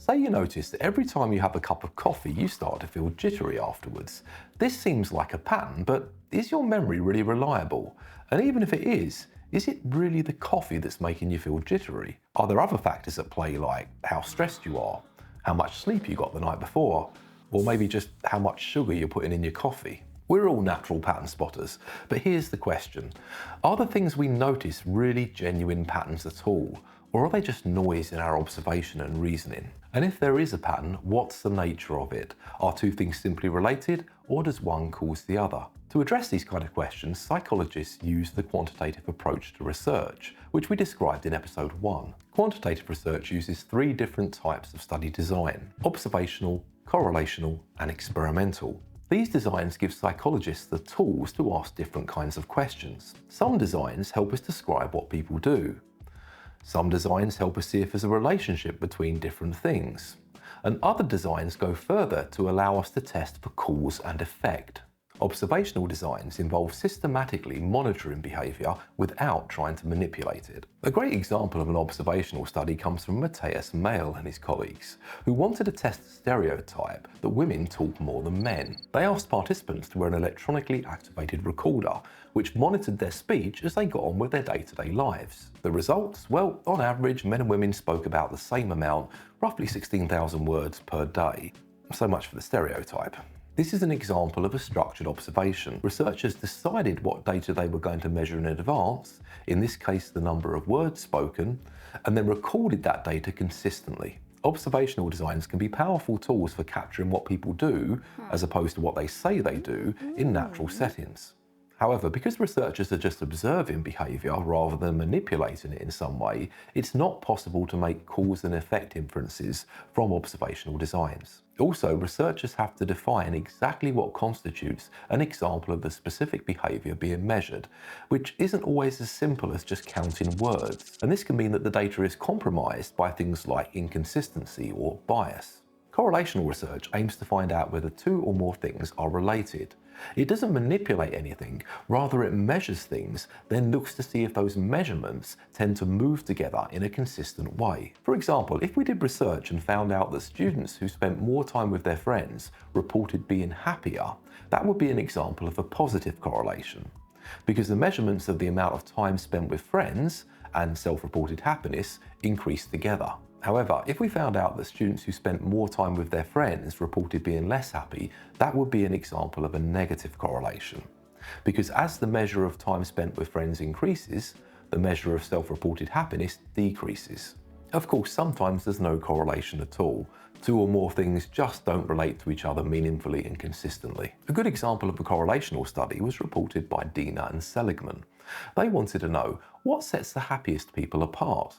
Say you notice that every time you have a cup of coffee, you start to feel jittery afterwards. This seems like a pattern, but is your memory really reliable? And even if it is it really the coffee that's making you feel jittery? Are there other factors at play, like how stressed you are, how much sleep you got the night before, or maybe just how much sugar you're putting in your coffee? We're all natural pattern spotters, but here's the question. Are the things we notice really genuine patterns at all, or are they just noise in our observation and reasoning? And if there is a pattern, what's the nature of it? Are two things simply related, or does one cause the other? To address these kind of questions, psychologists use the quantitative approach to research, which we described in episode 1. Quantitative research uses 3 different types of study design: observational, correlational, and experimental. These designs give psychologists the tools to ask different kinds of questions. Some designs help us describe what people do. Some designs help us see if there's a relationship between different things. And other designs go further to allow us to test for cause and effect. Observational designs involve systematically monitoring behaviour without trying to manipulate it. A great example of an observational study comes from Mehl and his colleagues, who wanted to test the stereotype that women talk more than men. They asked participants to wear an electronically activated recorder, which monitored their speech as they got on with their day-to-day lives. The results? Well, on average, men and women spoke about the same amount, roughly 16,000 words per day. So much for the stereotype. This is an example of a structured observation. Researchers decided what data they were going to measure in advance, in this case the number of words spoken, and then recorded that data consistently. Observational designs can be powerful tools for capturing what people do, as opposed to what they say they do, in natural settings. However, because researchers are just observing behaviour rather than manipulating it in some way, it's not possible to make cause and effect inferences from observational designs. Also, researchers have to define exactly what constitutes an example of the specific behaviour being measured, which isn't always as simple as just counting words. And this can mean that the data is compromised by things like inconsistency or bias. Correlational research aims to find out whether 2 or more things are related. It doesn't manipulate anything, rather it measures things, then looks to see if those measurements tend to move together in a consistent way. For example, if we did research and found out that students who spent more time with their friends reported being happier, that would be an example of a positive correlation, because the measurements of the amount of time spent with friends and self-reported happiness increase together. However, if we found out that students who spent more time with their friends reported being less happy, that would be an example of a negative correlation. Because as the measure of time spent with friends increases, the measure of self-reported happiness decreases. Of course, sometimes there's no correlation at all. 2 or more things just don't relate to each other meaningfully and consistently. A good example of a correlational study was reported by Diener and Seligman. They wanted to know, what sets the happiest people apart?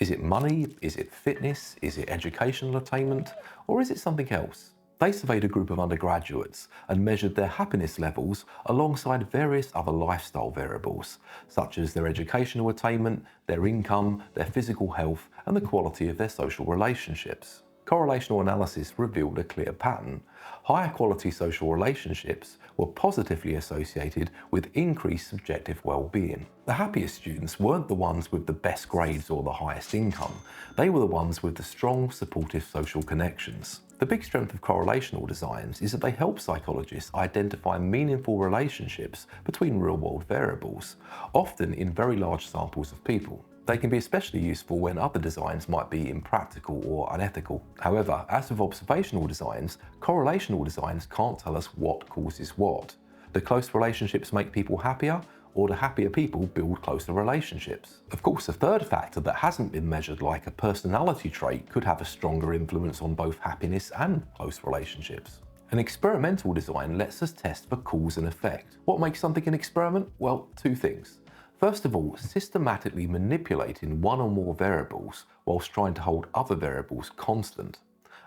Is it money? Is it fitness? Is it educational attainment? Or is it something else? They surveyed a group of undergraduates and measured their happiness levels alongside various other lifestyle variables, such as their educational attainment, their income, their physical health, and the quality of their social relationships. Correlational analysis revealed a clear pattern. Higher quality social relationships were positively associated with increased subjective well-being. The happiest students weren't the ones with the best grades or the highest income. They were the ones with the strong, supportive social connections. The big strength of correlational designs is that they help psychologists identify meaningful relationships between real-world variables, often in very large samples of people. They can be especially useful when other designs might be impractical or unethical. However, as with observational designs, correlational designs can't tell us what causes what. Do close relationships make people happier, or do happier people build closer relationships? Of course, a third factor that hasn't been measured, like a personality trait, could have a stronger influence on both happiness and close relationships. An experimental design lets us test for cause and effect. What makes something an experiment? Well, 2 things. First of all, systematically manipulating 1 or more variables whilst trying to hold other variables constant.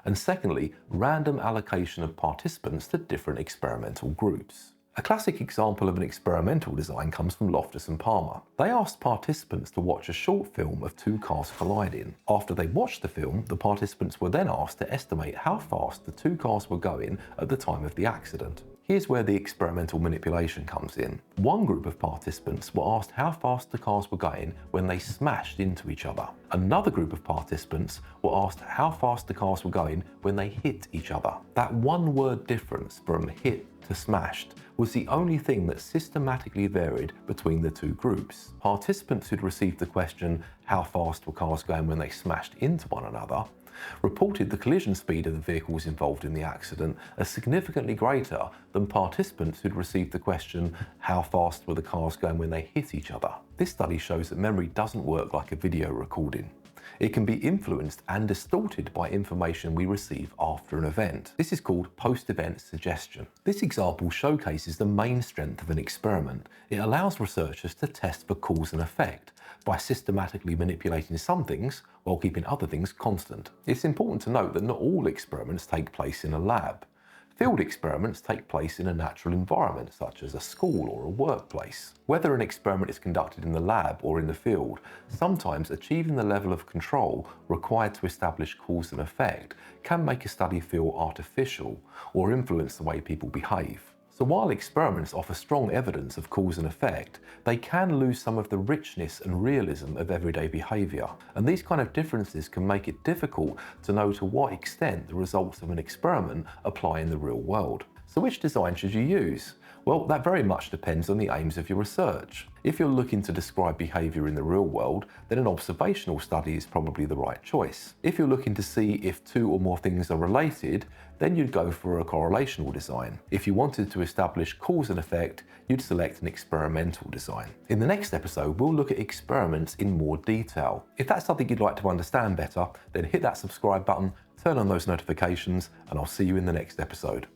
And secondly, random allocation of participants to different experimental groups. A classic example of an experimental design comes from Loftus and Palmer. They asked participants to watch a short film of 2 cars colliding. After they watched the film, the participants were then asked to estimate how fast the 2 cars were going at the time of the accident. Here's where the experimental manipulation comes in. One group of participants were asked how fast the cars were going when they smashed into each other. Another group of participants were asked how fast the cars were going when they hit each other. That one word difference from hit to smashed was the only thing that systematically varied between the two groups. Participants who'd received the question, how fast were cars going when they smashed into one another, reported the collision speed of the vehicles involved in the accident as significantly greater than participants who'd received the question, how fast were the cars going when they hit each other. This study shows that memory doesn't work like a video recording. It can be influenced and distorted by information we receive after an event. This is called post-event suggestion. This example showcases the main strength of an experiment. It allows researchers to test for cause and effect by systematically manipulating some things while keeping other things constant. It's important to note that not all experiments take place in a lab. Field experiments take place in a natural environment, such as a school or a workplace. Whether an experiment is conducted in the lab or in the field, sometimes achieving the level of control required to establish cause and effect can make a study feel artificial or influence the way people behave. So while experiments offer strong evidence of cause and effect, they can lose some of the richness and realism of everyday behaviour. And these kind of differences can make it difficult to know to what extent the results of an experiment apply in the real world. So which design should you use? Well, that very much depends on the aims of your research. If you're looking to describe behaviour in the real world, then an observational study is probably the right choice. If you're looking to see if two or more things are related, then you'd go for a correlational design. If you wanted to establish cause and effect, you'd select an experimental design. In the next episode, we'll look at experiments in more detail. If that's something you'd like to understand better, then hit that subscribe button, turn on those notifications, and I'll see you in the next episode.